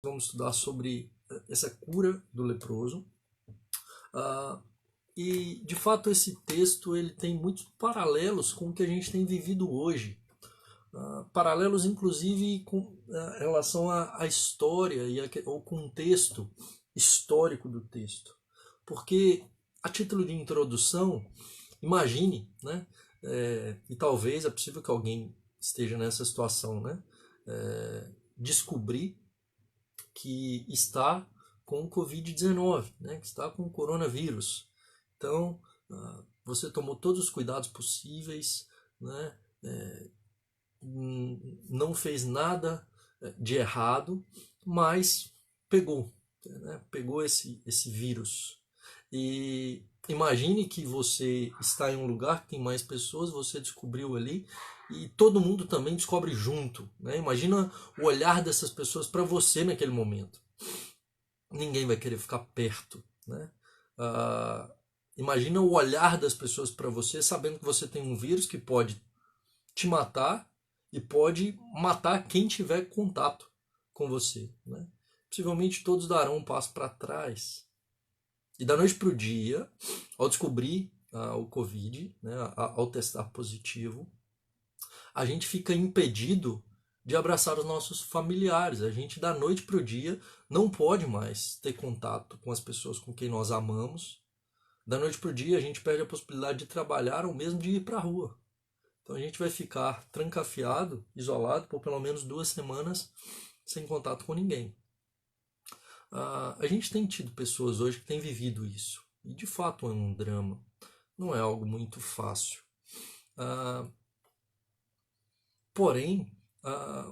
Vamos estudar sobre essa cura do leproso. E, de fato, esse texto ele tem muitos paralelos com o que a gente tem vivido hoje. Paralelos, inclusive, com relação à história e ao contexto histórico do texto. Porque, a título de introdução, imagine, né? E talvez é possível que alguém esteja nessa situação, né? Descobrir que está com o Covid-19, né? Que está com o coronavírus. Então, você tomou todos os cuidados possíveis, né? Não fez nada de errado, mas pegou, né? Pegou esse vírus. E imagine que você está em um lugar que tem mais pessoas, você descobriu ali e todo mundo também descobre junto, né? Imagina o olhar dessas pessoas para você naquele momento. Ninguém vai querer ficar perto, né? Imagina o olhar das pessoas para você, sabendo que você tem um vírus que pode te matar e pode matar quem tiver contato com você, né? Possivelmente todos darão um passo para trás. E da noite para o dia, ao descobrir o Covid, né, ao testar positivo, a gente fica impedido de abraçar os nossos familiares. A gente, da noite para o dia, não pode mais ter contato com as pessoas com quem nós amamos. Da noite para o dia, a gente perde a possibilidade de trabalhar ou mesmo de ir para a rua. Então a gente vai ficar trancafiado, isolado, por pelo menos 2 semanas, sem contato com ninguém. A gente tem tido pessoas hoje que têm vivido isso. E de fato é um drama. Não é algo muito fácil. Porém,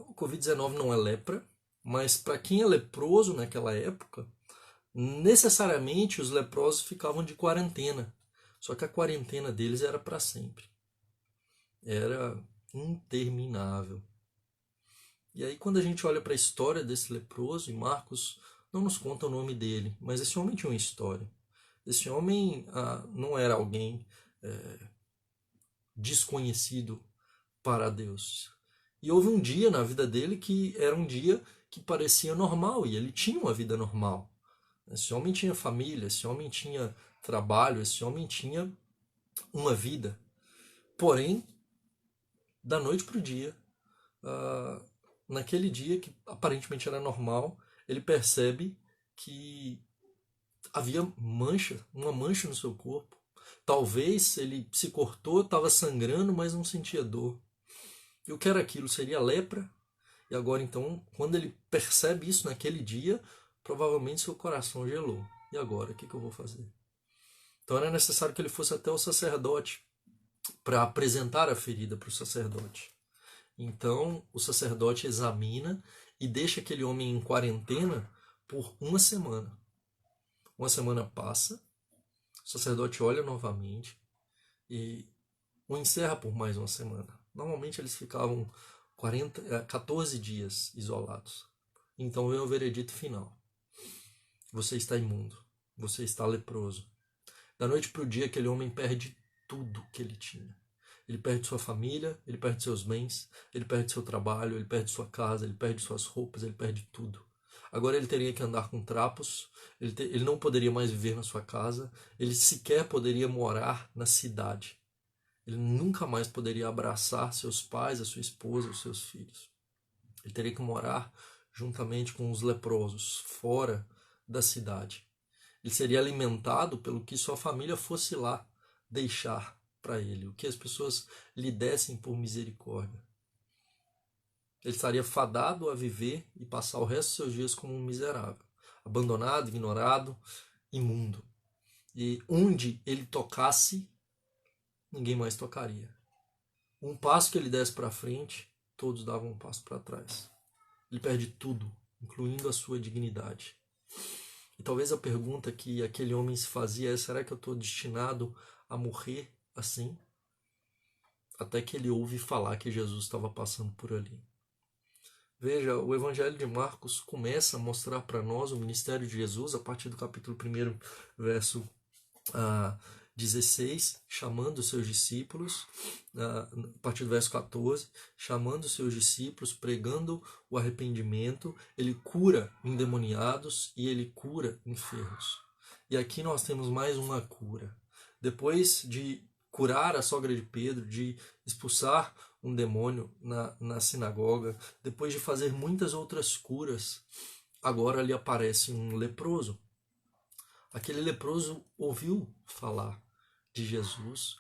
o Covid-19 não é lepra, mas para quem é leproso naquela época, necessariamente os leprosos ficavam de quarentena. Só que a quarentena deles era para sempre. Era interminável. E aí quando a gente olha para a história desse leproso, e Marcos não nos conta o nome dele, mas esse homem tinha uma história. Esse homem não era alguém desconhecido para Deus. E houve um dia na vida dele que era um dia que parecia normal, e ele tinha uma vida normal. Esse homem tinha família, esse homem tinha trabalho, esse homem tinha uma vida. Porém, da noite para o dia, naquele dia que aparentemente era normal, ele percebe que havia uma mancha no seu corpo. Talvez ele se cortou, estava sangrando, mas não sentia dor. E o que era aquilo? Seria lepra? E agora então, quando ele percebe isso naquele dia, provavelmente seu coração gelou. E agora, o que eu vou fazer? Então era necessário que ele fosse até o sacerdote para apresentar a ferida para o sacerdote. Então o sacerdote examina e deixa aquele homem em quarentena por 1 semana. 1 semana passa, o sacerdote olha novamente e o encerra por mais 1 semana. Normalmente eles ficavam 14 dias isolados. Então vem o veredito final. Você está imundo. Você está leproso. Da noite para o dia, aquele homem perde tudo que ele tinha. Ele perde sua família, ele perde seus bens, ele perde seu trabalho, ele perde sua casa, ele perde suas roupas, ele perde tudo. Agora ele teria que andar com trapos, ele não poderia mais viver na sua casa, ele sequer poderia morar na cidade. Ele nunca mais poderia abraçar seus pais, a sua esposa, os seus filhos. Ele teria que morar juntamente com os leprosos, fora da cidade. Ele seria alimentado pelo que sua família fosse lá deixar para ele, o que as pessoas lhe dessem por misericórdia. Ele estaria fadado a viver e passar o resto dos seus dias como um miserável, abandonado, ignorado, imundo. E onde ele tocasse, ninguém mais tocaria. Um passo que ele desse para frente, todos davam um passo para trás. Ele perde tudo, incluindo a sua dignidade. E talvez a pergunta que aquele homem se fazia é: será que eu estou destinado a morrer assim? Até que ele ouve falar que Jesus estava passando por ali. Veja, o Evangelho de Marcos começa a mostrar para nós o ministério de Jesus a partir do capítulo 1, verso 16, chamando os seus discípulos, a partir do verso 14, chamando os seus discípulos, pregando o arrependimento, ele cura endemoniados e ele cura enfermos. E aqui nós temos mais uma cura. Depois de curar a sogra de Pedro, de expulsar um demônio na sinagoga, depois de fazer muitas outras curas, agora lhe aparece um leproso. Aquele leproso ouviu falar de Jesus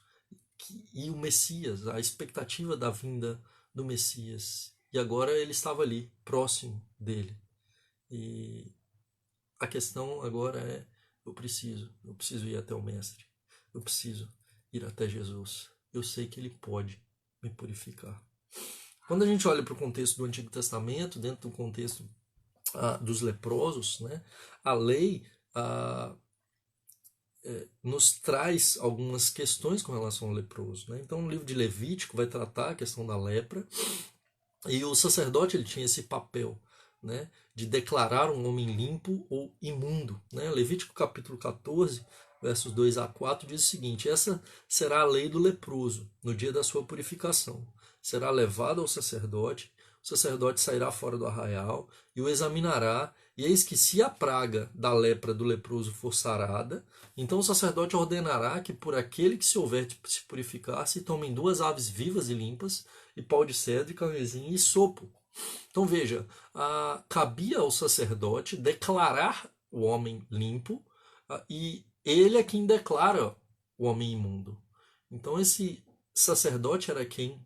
e o Messias, a expectativa da vinda do Messias. E agora ele estava ali, próximo dele. E a questão agora é: eu preciso ir até o Mestre. Eu preciso ir até Jesus. Eu sei que ele pode me purificar. Quando a gente olha para o contexto do Antigo Testamento, dentro do contexto dos leprosos, né, a lei nos traz algumas questões com relação ao leproso. Né? Então, o livro de Levítico vai tratar a questão da lepra, e o sacerdote ele tinha esse papel, né, de declarar um homem limpo ou imundo. Né? Levítico capítulo 14, versos 2 a 4, diz o seguinte: essa será a lei do leproso no dia da sua purificação. Será levado ao sacerdote, o sacerdote sairá fora do arraial e o examinará, e eis que se a praga da lepra do leproso for sarada, então o sacerdote ordenará que por aquele que se houver de se purificar se tomem 2 aves vivas e limpas, e pau de cedro, e carmesim e sopo. Então veja, cabia ao sacerdote declarar o homem limpo, e ele é quem declara o homem imundo. Então esse sacerdote era quem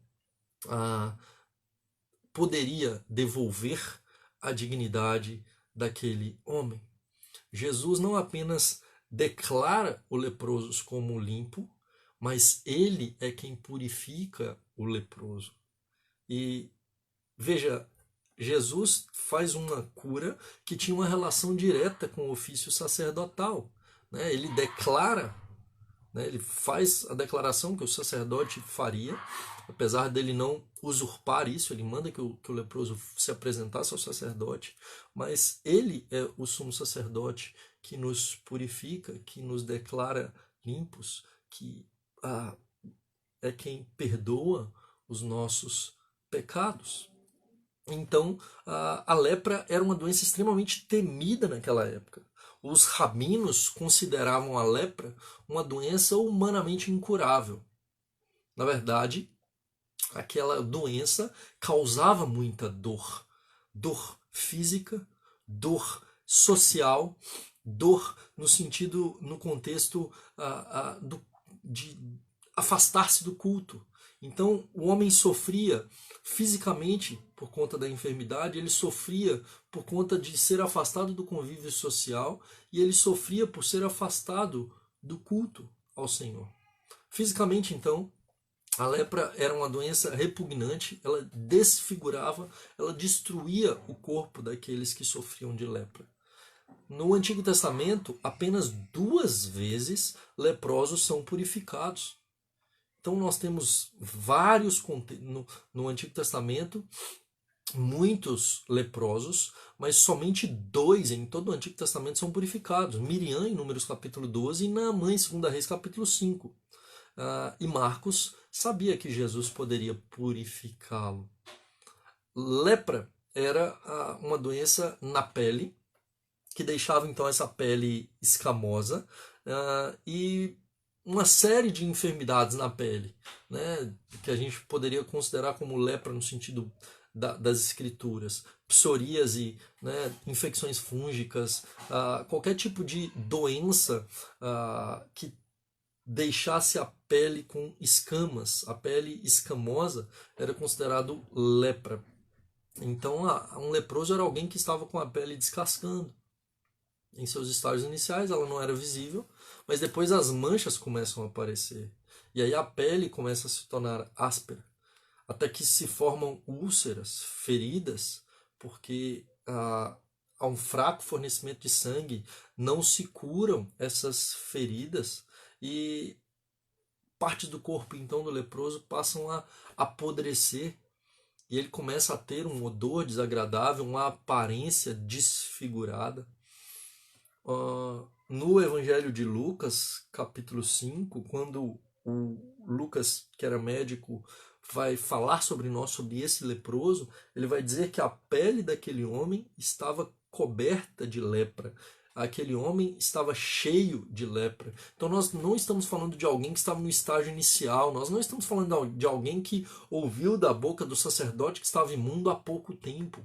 poderia devolver a dignidade daquele homem. Jesus não apenas declara o leproso como limpo, mas ele é quem purifica o leproso. E veja, Jesus faz uma cura que tinha uma relação direta com o ofício sacerdotal. Né? Ele declara, né? Ele faz a declaração que o sacerdote faria, apesar dele não usurpar isso, ele manda que o leproso se apresentasse ao sacerdote, mas ele é o sumo sacerdote que nos purifica, que nos declara limpos, que é quem perdoa os nossos pecados. Então, a lepra era uma doença extremamente temida naquela época. Os rabinos consideravam a lepra uma doença humanamente incurável. Na verdade, aquela doença causava muita dor. Dor física, dor social, dor no contexto de afastar-se do culto. Então, o homem sofria fisicamente por conta da enfermidade, ele sofria por conta de ser afastado do convívio social, e ele sofria por ser afastado do culto ao Senhor. Fisicamente, então, a lepra era uma doença repugnante, ela desfigurava, ela destruía o corpo daqueles que sofriam de lepra. No Antigo Testamento, apenas 2 vezes leprosos são purificados. Então nós temos vários no Antigo Testamento, muitos leprosos, mas somente 2 em todo o Antigo Testamento são purificados. Miriam, em Números capítulo 12, e Naamã, em 2 Reis capítulo 5. E Marcos sabia que Jesus poderia purificá-lo. Lepra era uma doença na pele, que deixava então essa pele escamosa, e uma série de enfermidades na pele, né, que a gente poderia considerar como lepra no sentido das escrituras, psoríase, né, infecções fúngicas, qualquer tipo de doença que deixasse a pele com escamas, a pele escamosa era considerado lepra. Então, um leproso era alguém que estava com a pele descascando. Em seus estágios iniciais ela não era visível, mas depois as manchas começam a aparecer. E aí a pele começa a se tornar áspera, até que se formam úlceras, feridas, porque há um fraco fornecimento de sangue, não se curam essas feridas, e partes do corpo então do leproso passam a apodrecer, e ele começa a ter um odor desagradável, uma aparência desfigurada. no Evangelho de Lucas, capítulo 5, quando o Lucas, que era médico, vai falar sobre nós, sobre esse leproso, ele vai dizer que a pele daquele homem estava coberta de lepra. Aquele homem estava cheio de lepra. Então nós não estamos falando de alguém que estava no estágio inicial, nós não estamos falando de alguém que ouviu da boca do sacerdote que estava imundo há pouco tempo.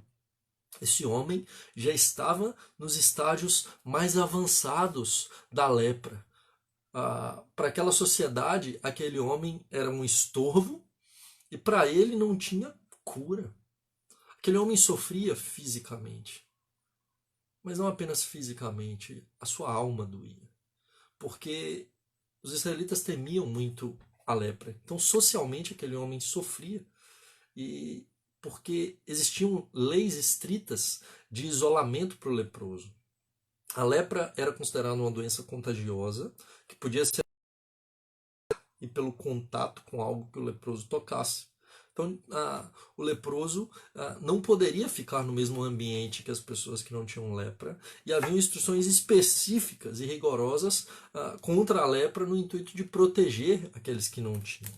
Esse homem já estava nos estágios mais avançados da lepra. Para aquela sociedade, aquele homem era um estorvo e para ele não tinha cura. Aquele homem sofria fisicamente, mas não apenas fisicamente, a sua alma doía, porque os israelitas temiam muito a lepra. Então, socialmente, aquele homem sofria e porque existiam leis estritas de isolamento para o leproso. A lepra era considerada uma doença contagiosa que podia ser e pelo contato com algo que o leproso tocasse. Então, o leproso não poderia ficar no mesmo ambiente que as pessoas que não tinham lepra, e havia instruções específicas e rigorosas contra a lepra no intuito de proteger aqueles que não tinham.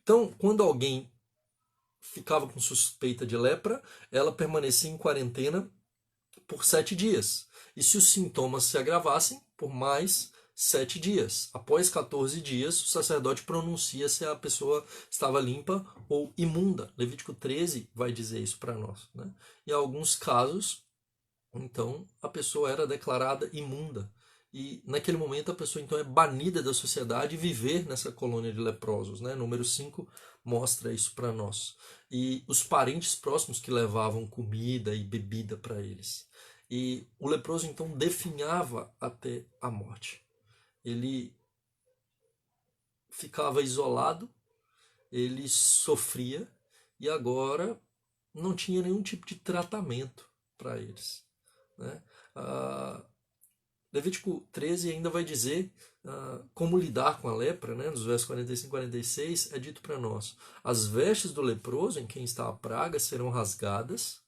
Então, quando alguém ficava com suspeita de lepra, ela permanecia em quarentena por 7 dias. E se os sintomas se agravassem, por mais 7 dias. Após 14 dias, o sacerdote pronuncia se a pessoa estava limpa ou imunda. Levítico 13 vai dizer isso para nós. Né? Em alguns casos, então, a pessoa era declarada imunda. E naquele momento a pessoa então é banida da sociedade e viver nessa colônia de leprosos. Né? Número 5 mostra isso para nós. E os parentes próximos que levavam comida e bebida para eles. E o leproso então definhava até a morte. Ele ficava isolado, ele sofria e agora não tinha nenhum tipo de tratamento para eles. Né? Levítico 13 ainda vai dizer como lidar com a lepra, né? Nos versos 45 e 46 é dito para nós: as vestes do leproso em quem está a praga serão rasgadas.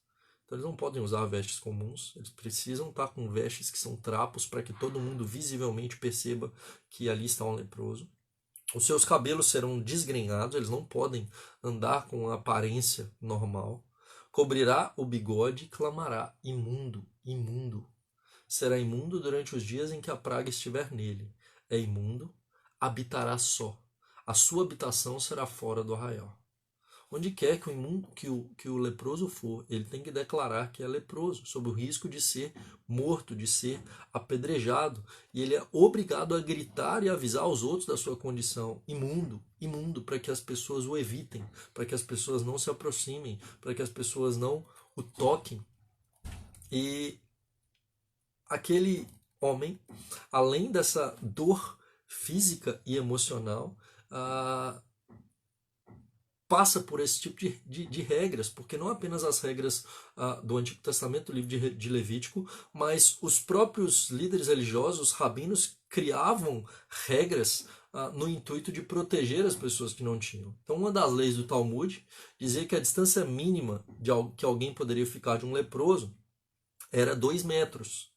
Então eles não podem usar vestes comuns, eles precisam estar com vestes que são trapos para que todo mundo visivelmente perceba que ali está um leproso. Os seus cabelos serão desgrenhados, eles não podem andar com a aparência normal. Cobrirá o bigode e clamará: imundo, imundo. Será imundo durante os dias em que a praga estiver nele. É imundo, habitará só. A sua habitação será fora do arraial. Onde quer que o, imundo, que o leproso for, ele tem que declarar que é leproso, sob o risco de ser morto, de ser apedrejado. E ele é obrigado a gritar e avisar os outros da sua condição imundo, imundo, para que as pessoas o evitem, para que as pessoas não se aproximem, para que as pessoas não o toquem. E aquele homem, além dessa dor física e emocional, passa por esse tipo de regras, porque não apenas as regras do Antigo Testamento, do livro de Levítico, mas os próprios líderes religiosos, os rabinos, criavam regras no intuito de proteger as pessoas que não tinham. Então, uma das leis do Talmud dizia que a distância mínima que alguém poderia ficar de um leproso era 2 metros.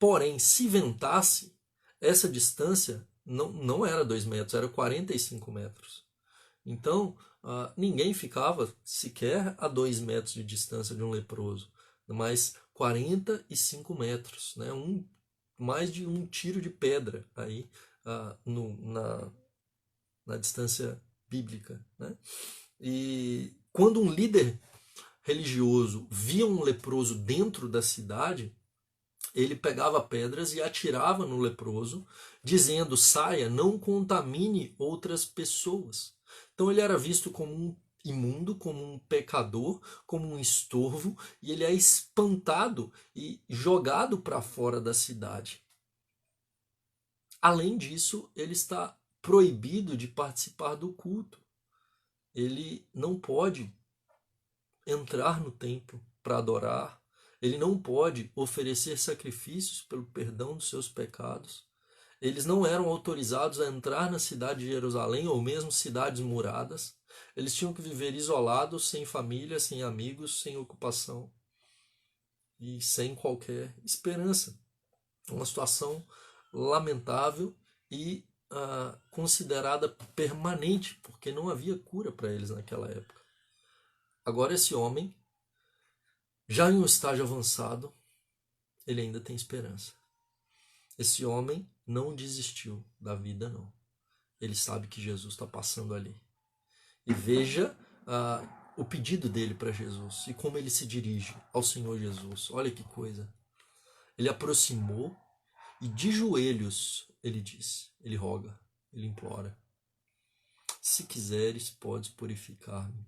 Porém, se ventasse, essa distância não era 2 metros, era 45 metros. Então, ninguém ficava sequer a 2 metros de distância de um leproso, mas 45 metros, né? Mais de um tiro de pedra aí na distância bíblica. Né? E quando um líder religioso via um leproso dentro da cidade, ele pegava pedras e atirava no leproso, dizendo: saia, não contamine outras pessoas. Então ele era visto como um imundo, como um pecador, como um estorvo, e ele é espantado e jogado para fora da cidade. Além disso, ele está proibido de participar do culto. Ele não pode entrar no templo para adorar. Ele não pode oferecer sacrifícios pelo perdão dos seus pecados. Eles não eram autorizados a entrar na cidade de Jerusalém ou mesmo cidades muradas. Eles tinham que viver isolados, sem família, sem amigos, sem ocupação e sem qualquer esperança. Uma situação lamentável e considerada permanente, porque não havia cura para eles naquela época. Agora esse homem, já em um estágio avançado, ele ainda tem esperança. Esse homem não desistiu da vida, não. Ele sabe que Jesus está passando ali. E veja o pedido dele para Jesus e como ele se dirige ao Senhor Jesus. Olha que coisa. Ele aproximou e de joelhos ele diz, ele roga, ele implora: se quiseres, podes purificar-me.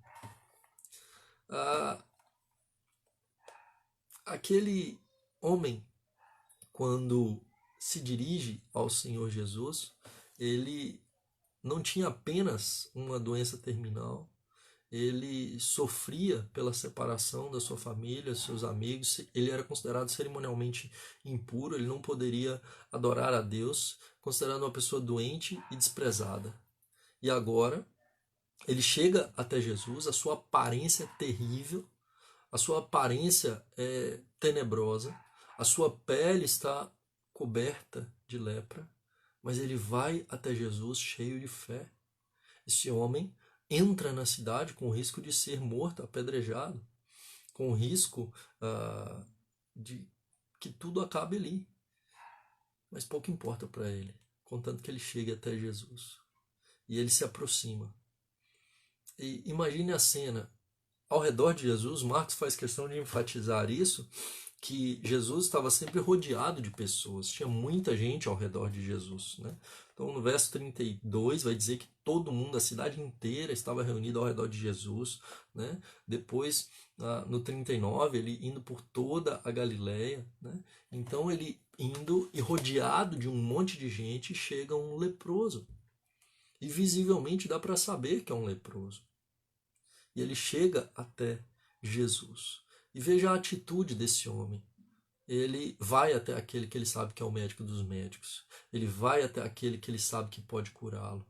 Aquele homem, quando se dirige ao Senhor Jesus, ele não tinha apenas uma doença terminal, ele sofria pela separação da sua família, seus amigos, ele era considerado cerimonialmente impuro, ele não poderia adorar a Deus, considerado uma pessoa doente e desprezada. E agora, ele chega até Jesus, a sua aparência é terrível, a sua aparência é tenebrosa, a sua pele está coberta de lepra, mas ele vai até Jesus cheio de fé. Esse homem entra na cidade com o risco de ser morto, apedrejado, com o risco de que tudo acabe ali. Mas pouco importa para ele, contanto que ele chegue até Jesus. E ele se aproxima. E imagine a cena. Ao redor de Jesus, Marcos faz questão de enfatizar isso, que Jesus estava sempre rodeado de pessoas, tinha muita gente ao redor de Jesus, né? Então no verso 32 vai dizer que todo mundo, a cidade inteira estava reunida ao redor de Jesus, né? Depois no 39 ele indo por toda a Galileia, né? Então ele indo e rodeado de um monte de gente, chega um leproso, e visivelmente dá para saber que é um leproso. E ele chega até Jesus. E veja a atitude desse homem. Ele vai até aquele que ele sabe que é o médico dos médicos. Ele vai até aquele que ele sabe que pode curá-lo.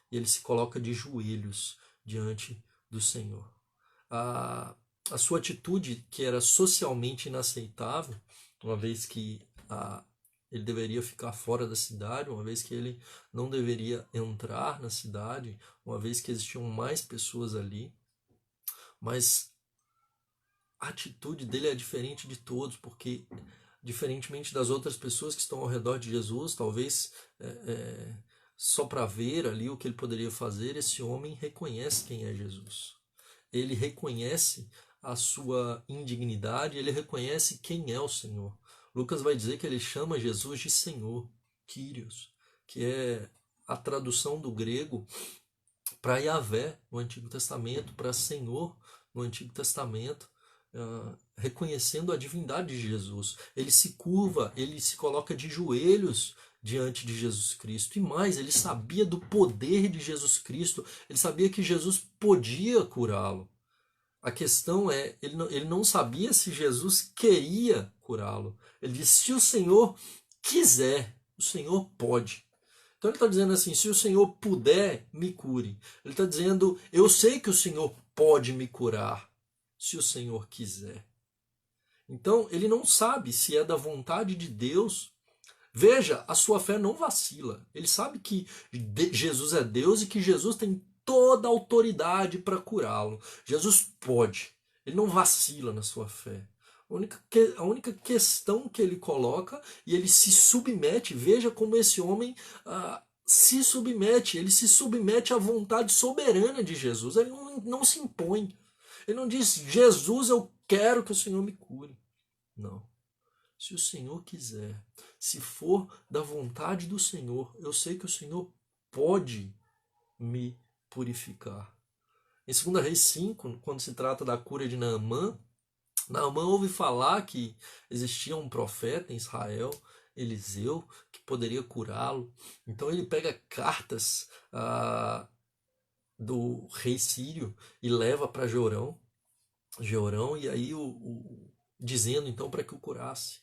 E ele se coloca de joelhos diante do Senhor. A sua atitude, que era socialmente inaceitável, uma vez que ele deveria ficar fora da cidade, uma vez que ele não deveria entrar na cidade, uma vez que existiam mais pessoas ali, mas a atitude dele é diferente de todos, porque diferentemente das outras pessoas que estão ao redor de Jesus, talvez só para ver ali o que ele poderia fazer, esse homem reconhece quem é Jesus. Ele reconhece a sua indignidade, ele reconhece quem é o Senhor. Lucas vai dizer que ele chama Jesus de Senhor, Kyrios, que é a tradução do grego para Yahvé no Antigo Testamento, para Senhor no Antigo Testamento, reconhecendo a divindade de Jesus. Ele se curva, ele se coloca de joelhos diante de Jesus Cristo. E mais, ele sabia do poder de Jesus Cristo, ele sabia que Jesus podia curá-lo. A questão é, ele não sabia se Jesus queria curá-lo. Ele disse: se o Senhor quiser, o Senhor pode. Então ele está dizendo assim: se o Senhor puder, me cure. Ele está dizendo: eu sei que o Senhor pode me curar, se o Senhor quiser. Então ele não sabe se é da vontade de Deus. Veja, a sua fé não vacila. Ele sabe que Jesus é Deus e que Jesus tem toda a autoridade para curá-lo. Jesus pode. Ele não vacila na sua fé. A única questão que ele coloca, e ele se submete, veja como esse homem se submete, ele se submete à vontade soberana de Jesus. Ele não se impõe. Ele não diz: Jesus, eu quero que o Senhor me cure. Não. Se o Senhor quiser, se for da vontade do Senhor, eu sei que o Senhor pode me purificar. Em 2 Reis 5, quando se trata da cura de Naamã, Naamã ouve falar que existia um profeta em Israel, Eliseu, que poderia curá-lo. Então ele pega cartas do rei sírio e leva para Jorão, e aí dizendo então para que o curasse.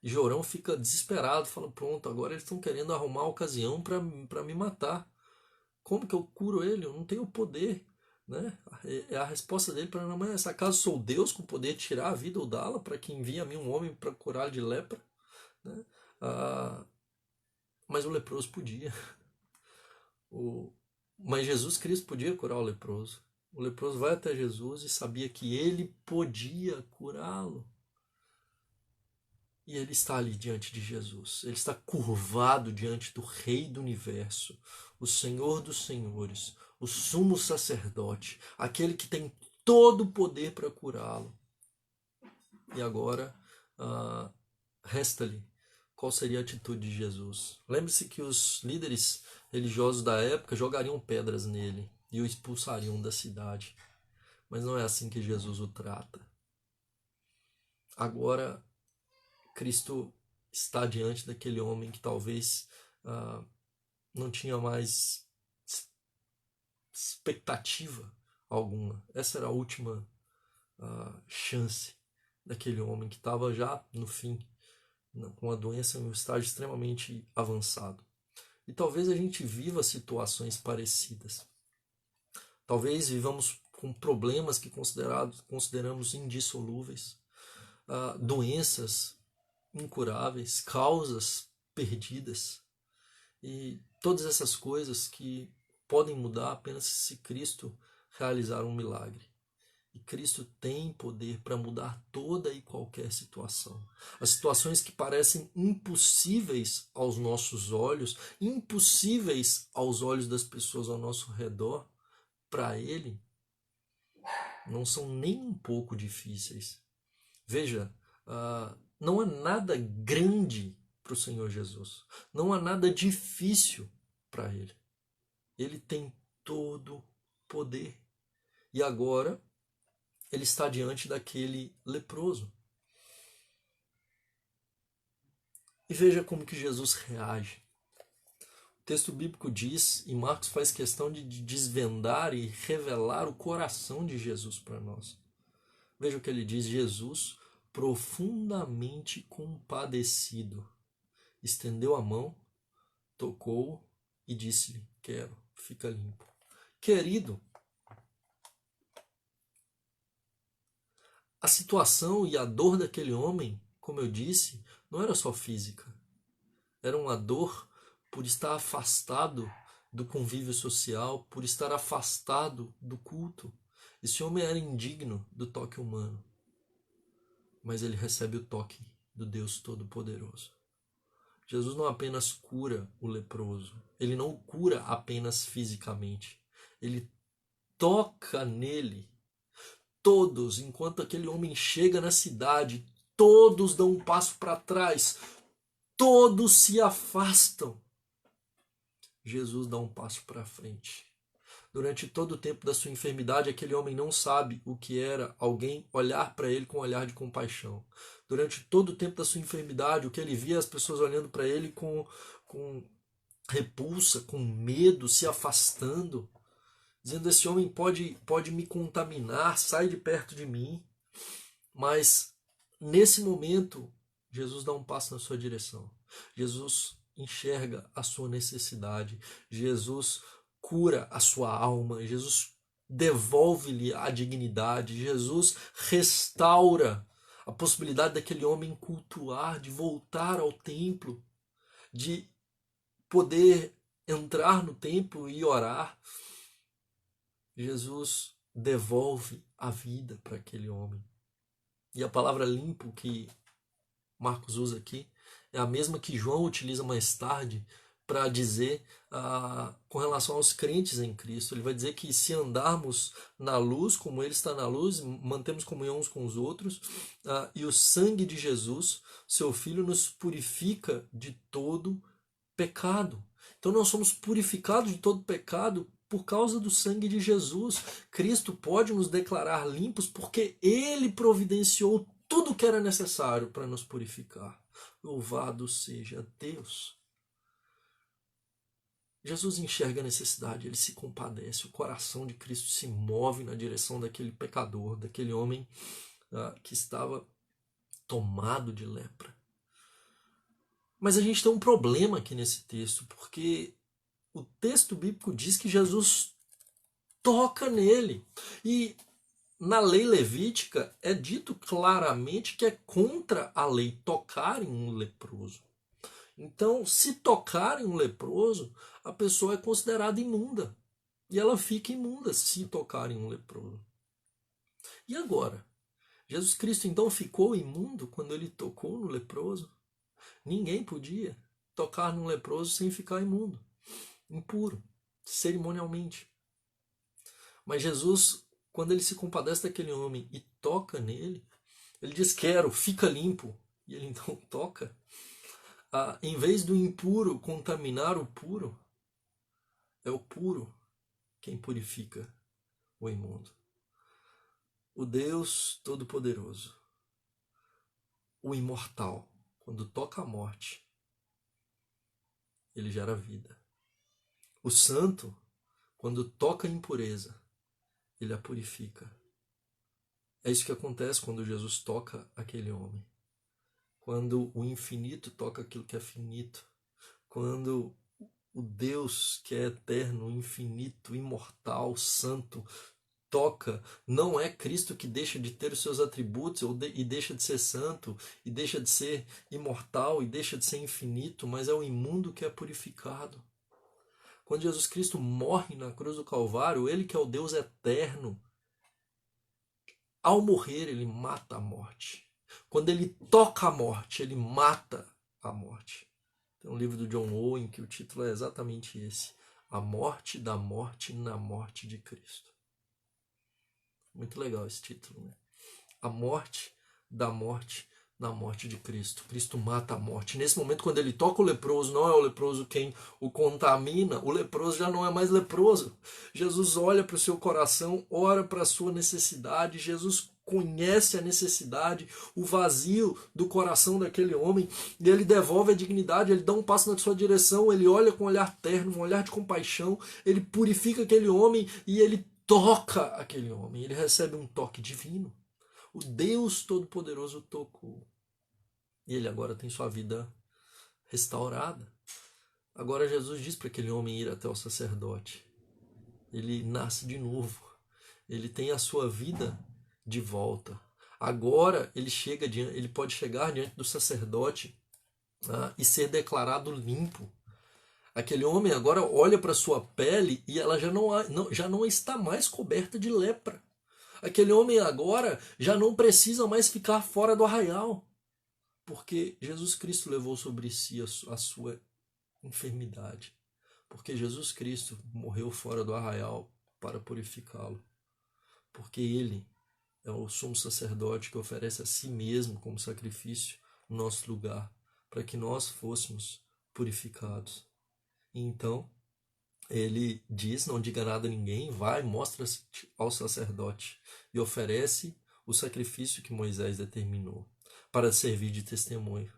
E Jorão fica desesperado, fala: pronto, agora eles estão querendo arrumar a ocasião para me matar. Como que eu curo ele? Eu não tenho poder. Né? A resposta dele para Naamã é essa: acaso sou Deus com poder de tirar a vida ou dá-la, para que envie a mim um homem para curar de lepra? Né? Mas o leproso podia. Mas Jesus Cristo podia curar o leproso. O leproso vai até Jesus e sabia que ele podia curá-lo. E ele está ali diante de Jesus. Ele está curvado diante do Rei do Universo, o Senhor dos Senhores, o sumo sacerdote, aquele que tem todo o poder para curá-lo. E agora, resta-lhe qual seria a atitude de Jesus. Lembre-se que os líderes religiosos da época jogariam pedras nele e o expulsariam da cidade. Mas não é assim que Jesus o trata. Agora, Cristo está diante daquele homem que talvez não tinha mais expectativa alguma. Essa era a última chance daquele homem que estava já no fim, com a doença em um estágio extremamente avançado. E talvez a gente viva situações parecidas. Talvez vivamos com problemas que consideramos indissolúveis, doenças incuráveis, causas perdidas e todas essas coisas que podem mudar apenas se Cristo realizar um milagre. E Cristo tem poder para mudar toda e qualquer situação. As situações que parecem impossíveis aos nossos olhos, impossíveis aos olhos das pessoas ao nosso redor, para Ele, não são nem um pouco difíceis. Veja, não há nada grande para o Senhor Jesus. Não há nada difícil para Ele. Ele tem todo poder. E agora, ele está diante daquele leproso. E veja como que Jesus reage. O texto bíblico diz, e Marcos faz questão de desvendar e revelar o coração de Jesus para nós. Veja o que ele diz: Jesus, profundamente compadecido, estendeu a mão, tocou e disse-lhe: quero, fica limpo. Querido, a situação e a dor daquele homem, como eu disse, não era só física. Era uma dor por estar afastado do convívio social, por estar afastado do culto. Esse homem era indigno do toque humano, mas ele recebe o toque do Deus Todo-Poderoso. Jesus não apenas cura o leproso, ele não o cura apenas fisicamente, ele toca nele. Todos, enquanto aquele homem chega na cidade, todos dão um passo para trás, todos se afastam. Jesus dá um passo para frente. Durante todo o tempo da sua enfermidade, aquele homem não sabe o que era alguém olhar para ele com um olhar de compaixão. Durante todo o tempo da sua enfermidade, o que ele via as pessoas olhando para ele com repulsa, com medo, se afastando, dizendo: esse homem pode me contaminar, sai de perto de mim. Mas nesse momento, Jesus dá um passo na sua direção. Jesus enxerga a sua necessidade. Jesus cura a sua alma. Jesus devolve-lhe a dignidade. Jesus restaura a possibilidade daquele homem cultuar, de voltar ao templo, de poder entrar no templo e orar. Jesus devolve a vida para aquele homem. E a palavra limpo que Marcos usa aqui é a mesma que João utiliza mais tarde para dizer com relação aos crentes em Cristo. Ele vai dizer que se andarmos na luz, como Ele está na luz, mantemos comunhão uns com os outros, e o sangue de Jesus, seu Filho, nos purifica de todo pecado. Então nós somos purificados de todo pecado por causa do sangue de Jesus. Cristo pode nos declarar limpos porque Ele providenciou tudo o que era necessário para nos purificar. Louvado seja Deus. Jesus enxerga a necessidade, ele se compadece, o coração de Cristo se move na direção daquele pecador, daquele homem que estava tomado de lepra. Mas a gente tem um problema aqui nesse texto, porque o texto bíblico diz que Jesus toca nele. E na lei levítica é dito claramente que é contra a lei tocar em um leproso. Então, se tocar em um leproso, a pessoa é considerada imunda. E ela fica imunda se tocar em um leproso. E agora? Jesus Cristo então ficou imundo quando ele tocou no leproso? Ninguém podia tocar num leproso sem ficar imundo, impuro, cerimonialmente. Mas Jesus, quando ele se compadece daquele homem e toca nele, ele diz: quero, fica limpo. E ele então toca. Em vez do impuro contaminar o puro, é o puro quem purifica o imundo. O Deus Todo-Poderoso, o imortal, quando toca a morte, ele gera vida. O santo, quando toca a impureza, ele a purifica. É isso que acontece quando Jesus toca aquele homem. Quando o infinito toca aquilo que é finito. Quando o Deus que é eterno, infinito, imortal, santo, toca, não é Cristo que deixa de ter os seus atributos e deixa de ser santo, e deixa de ser imortal, e deixa de ser infinito, mas é o imundo que é purificado. Quando Jesus Cristo morre na cruz do Calvário, ele que é o Deus eterno, ao morrer ele mata a morte. Quando ele toca a morte, ele mata a morte. Tem um livro do John Owen que o título é exatamente esse: A Morte da Morte na Morte de Cristo. Muito legal esse título, né? A morte da morte na morte de Cristo. Cristo mata a morte. Nesse momento, quando ele toca o leproso, não é o leproso quem o contamina, o leproso já não é mais leproso. Jesus olha para o seu coração, ora para a sua necessidade, Jesus conhece a necessidade, o vazio do coração daquele homem, e ele devolve a dignidade, ele dá um passo na sua direção, ele olha com um olhar terno, um olhar de compaixão, ele purifica aquele homem e ele toca aquele homem, ele recebe um toque divino. O Deus Todo-Poderoso tocou. E ele agora tem sua vida restaurada. Agora Jesus diz para aquele homem ir até o sacerdote. Ele nasce de novo. Ele tem a sua vida de volta. Agora ele pode chegar diante do sacerdote e ser declarado limpo. Aquele homem agora olha para sua pele e ela já não está mais coberta de lepra. Aquele homem agora já não precisa mais ficar fora do arraial, porque Jesus Cristo levou sobre si a sua enfermidade. Porque Jesus Cristo morreu fora do arraial para purificá-lo. Porque ele é o sumo sacerdote que oferece a si mesmo como sacrifício no nosso lugar, para que nós fôssemos purificados. E então, ele diz: não diga nada a ninguém, vai, mostra-se ao sacerdote e oferece o sacrifício que Moisés determinou para servir de testemunho.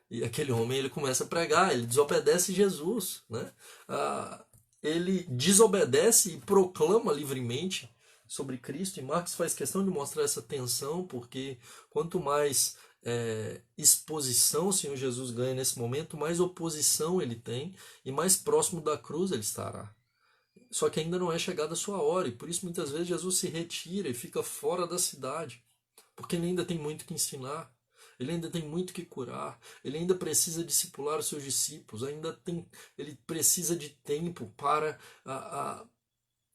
E aquele homem ele começa a pregar, ele desobedece Jesus, né? Ele desobedece e proclama livremente sobre Cristo, e Marx faz questão de mostrar essa tensão, porque quanto mais exposição o Senhor Jesus ganha nesse momento, mais oposição ele tem e mais próximo da cruz ele estará. Só que ainda não é chegada a sua hora, e por isso muitas vezes Jesus se retira e fica fora da cidade, porque ele ainda tem muito que ensinar, ele ainda tem muito que curar, ele ainda precisa discipular os seus discípulos, ele precisa de tempo para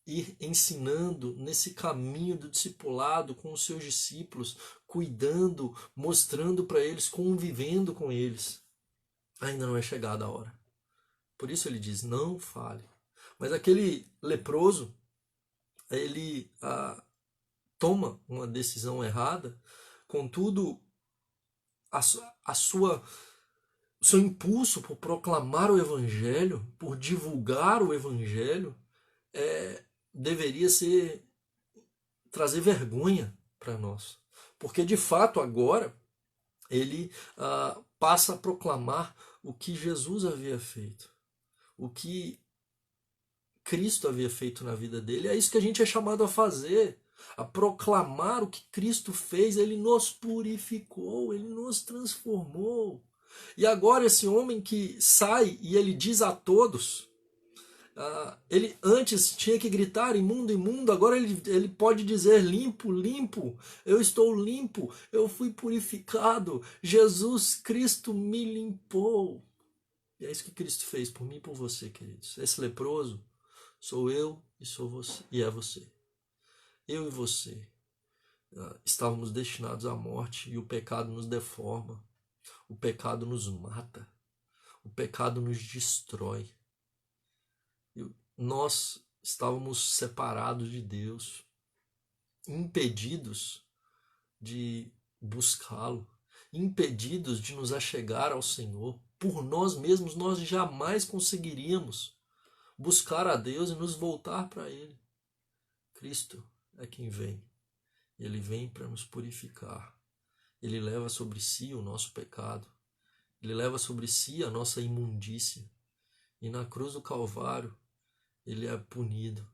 ir ensinando nesse caminho do discipulado com os seus discípulos, cuidando, mostrando para eles, convivendo com eles. Ainda não é chegada a hora. Por isso ele diz: não fale. Mas aquele leproso, ele toma uma decisão errada, contudo, o seu impulso por proclamar o evangelho, por divulgar o evangelho, deveria trazer vergonha para nós. Porque de fato agora ele passa a proclamar o que Jesus havia feito, o que Cristo havia feito na vida dele. É isso que a gente é chamado a fazer, a proclamar o que Cristo fez. Ele nos purificou, ele nos transformou. E agora esse homem que sai e ele diz a todos, Ele antes tinha que gritar imundo, imundo, agora ele pode dizer limpo, limpo, eu estou limpo, eu fui purificado, Jesus Cristo me limpou. E é isso que Cristo fez por mim e por você, queridos. Esse leproso sou eu e sou você, e é você. Eu e você estávamos destinados à morte e o pecado nos deforma, o pecado nos mata, o pecado nos destrói. Nós estávamos separados de Deus, impedidos de buscá-lo, impedidos de nos achegar ao Senhor. Por nós mesmos, nós jamais conseguiríamos buscar a Deus e nos voltar para Ele. Cristo é quem vem. Ele vem para nos purificar. Ele leva sobre si o nosso pecado. Ele leva sobre si a nossa imundícia. E na cruz do Calvário, ele é punido.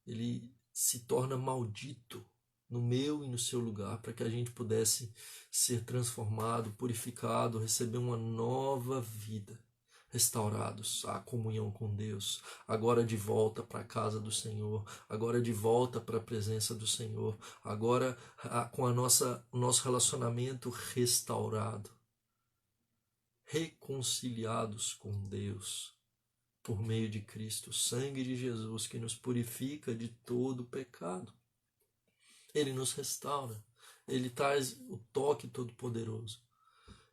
Ele se torna maldito no meu e no seu lugar, para que a gente pudesse ser transformado, purificado, receber uma nova vida, restaurados à comunhão com Deus, agora de volta para a casa do Senhor, agora de volta para a presença do Senhor, agora com o nosso relacionamento restaurado, reconciliados com Deus por meio de Cristo, o sangue de Jesus que nos purifica de todo pecado. Ele nos restaura, ele traz o toque todo-poderoso.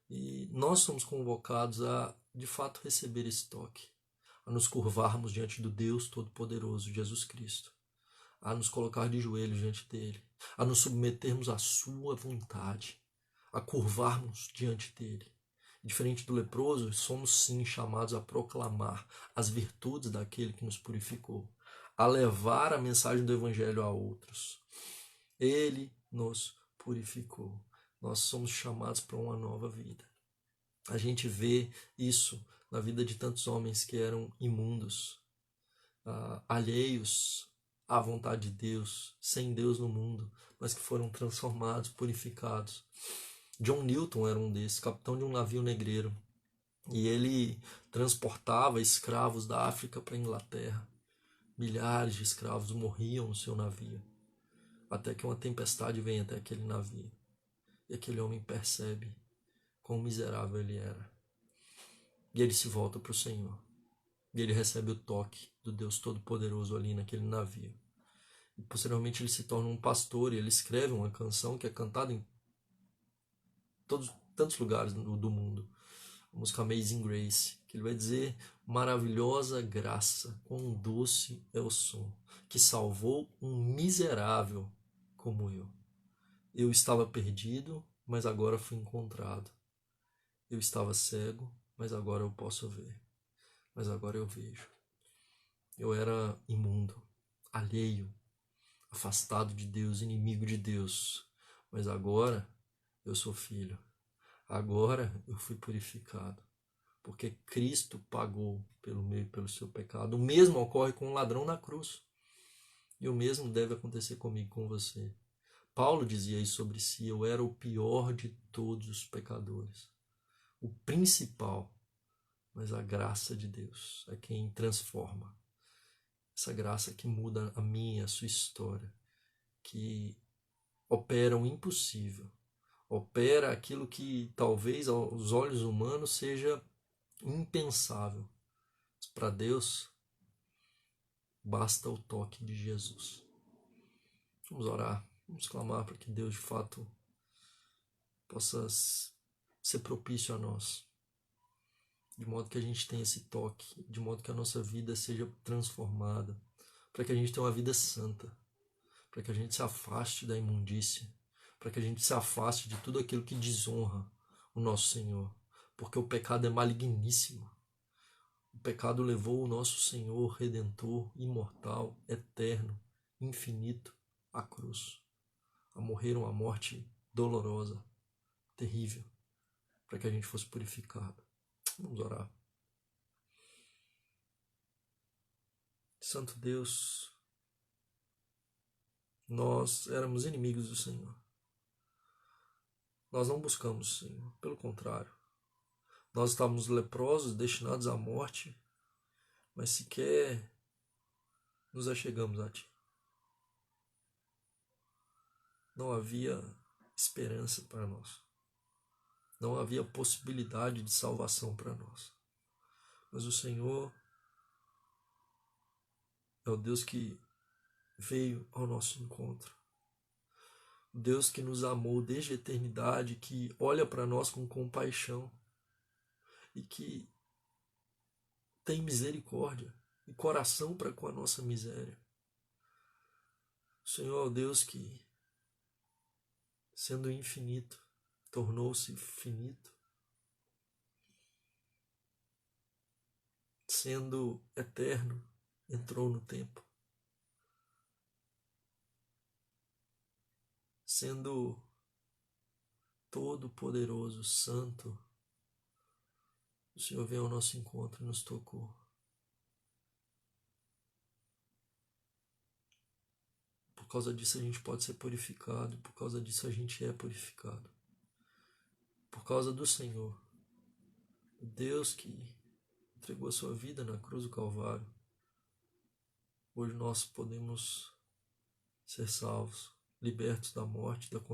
E nós somos convocados a, de fato, receber esse toque, a nos curvarmos diante do Deus Todo-Poderoso, Jesus Cristo, a nos colocar de joelhos diante dele, a nos submetermos à sua vontade, a curvarmos diante dele. Diferente do leproso, somos sim chamados a proclamar as virtudes daquele que nos purificou, a levar a mensagem do Evangelho a outros. Ele nos purificou. Nós somos chamados para uma nova vida. A gente vê isso na vida de tantos homens que eram imundos, alheios à vontade de Deus, sem Deus no mundo, mas que foram transformados, purificados. John Newton era um desses, capitão de um navio negreiro, e ele transportava escravos da África para a Inglaterra. Milhares de escravos morriam no seu navio, até que uma tempestade vem até aquele navio, e aquele homem percebe quão miserável ele era. E ele se volta para o Senhor, e ele recebe o toque do Deus Todo-Poderoso ali naquele navio. E posteriormente ele se torna um pastor, e ele escreve uma canção que é cantada em tantos lugares do mundo, a música Amazing Grace, que ele vai dizer: maravilhosa graça, quão doce é o som, que salvou um miserável como eu. Eu estava perdido, mas agora fui encontrado. Eu estava cego, mas agora eu posso ver. Mas agora eu vejo. Eu era imundo, alheio, afastado de Deus, inimigo de Deus. Mas agora eu sou filho. Agora eu fui purificado. Porque Cristo pagou pelo meu e pelo seu pecado. O mesmo ocorre com o ladrão na cruz. E o mesmo deve acontecer comigo e com você. Paulo dizia isso sobre si: eu era o pior de todos os pecadores. O principal. Mas a graça de Deus é quem transforma. Essa graça que muda a minha, a sua história. Que opera o impossível. Opera aquilo que talvez aos olhos humanos seja impensável. Mas para Deus, basta o toque de Jesus. Vamos orar, vamos clamar para que Deus de fato possa ser propício a nós. De modo que a gente tenha esse toque, de modo que a nossa vida seja transformada, para que a gente tenha uma vida santa, para que a gente se afaste da imundícia, para que a gente se afaste de tudo aquilo que desonra o nosso Senhor, porque o pecado é maligníssimo. O pecado levou o nosso Senhor Redentor, imortal, eterno, infinito, à cruz, a morrer uma morte dolorosa, terrível, para que a gente fosse purificado. Vamos orar. Santo Deus, nós éramos inimigos do Senhor. Nós não buscamos o Senhor, pelo contrário. Nós estávamos leprosos, destinados à morte, mas sequer nos achegamos a Ti. Não havia esperança para nós. Não havia possibilidade de salvação para nós. Mas o Senhor é o Deus que veio ao nosso encontro. O Deus que nos amou desde a eternidade, que olha para nós com compaixão e que tem misericórdia e coração para com a nossa miséria. O Senhor é o Deus que, sendo infinito, tornou-se finito. Sendo eterno, entrou no tempo. Sendo todo-poderoso, santo, o Senhor veio ao nosso encontro e nos tocou. Por causa disso a gente pode ser purificado, por causa disso a gente é purificado. Por causa do Senhor, o Deus que entregou a sua vida na cruz do Calvário, hoje nós podemos ser salvos, libertos da morte, da condenação.